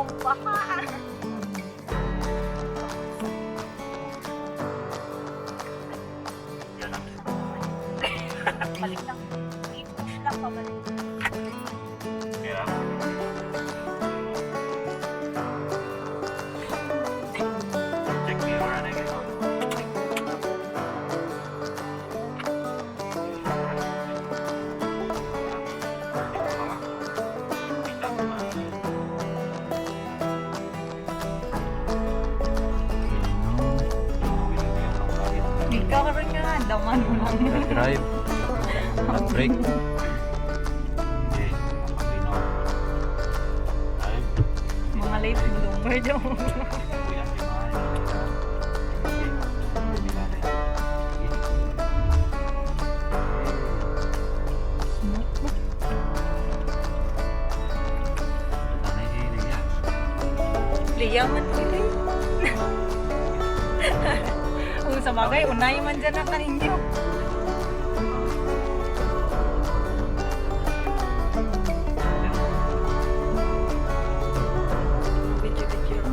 bagong baha. Yan ang Balik lang. I-push lang pabalik. kaya. Check mirror na ganyan. Ikaw karon nga, daman mo lang. Drive. Brake. Okay. Drive. Mga late bloomer daw. Liya man sila. Kung sa bagay, unay man dyan na kaninyo. Video.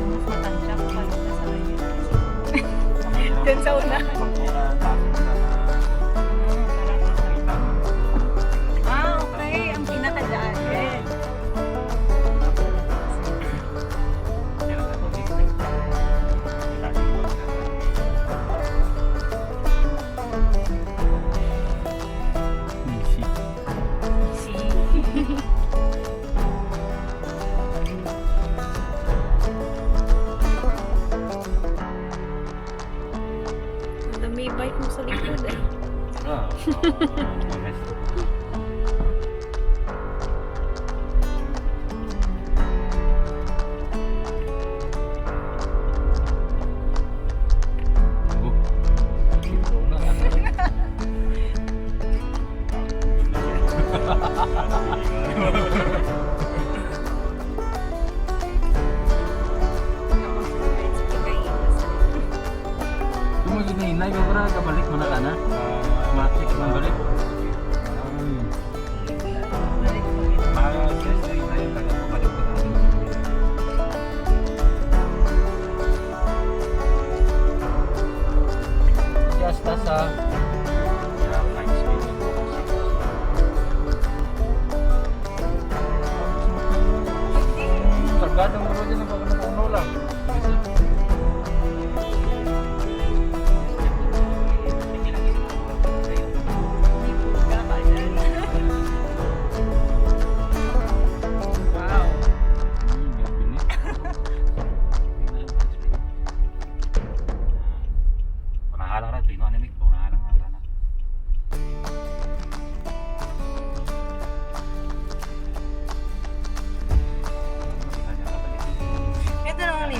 Mas matansya ko pala na sa layo. Dyan sa una. Ah, okay. Ang pinaka-jacket. May bike mo sa likod eh. Hinay ba para kabalik mo na ka na? Matik man balik. Just sa Sargadong bro dyan ang pagkakuno lang.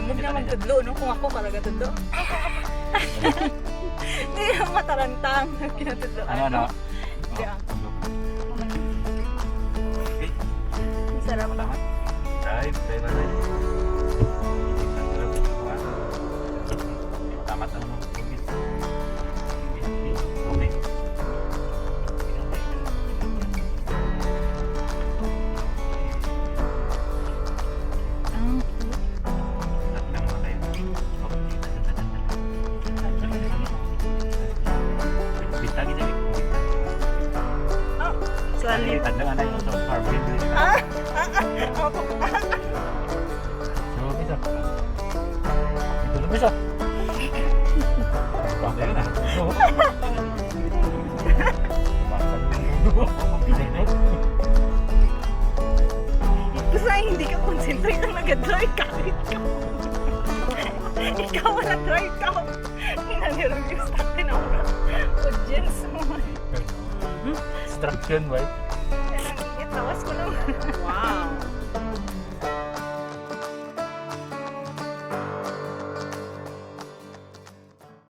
Huwag na magtudlo, no? Kung ako talaga tudlo. Hindi na matarantang. Kinatudlo. Ano? Hindi ah. Okay. Sarap ba? Drive. Tamat na mo. Okay. Sali. Tandaan na yung sa farming. So, bisa. Ito na bisa. Bakit na? Basta hindi ka concentrate na nag-drive kahit ka. Ikaw wala drive ka. Hinanireviews natin ako na audience mo. Instruction, right? Tawas ko naman. Wow.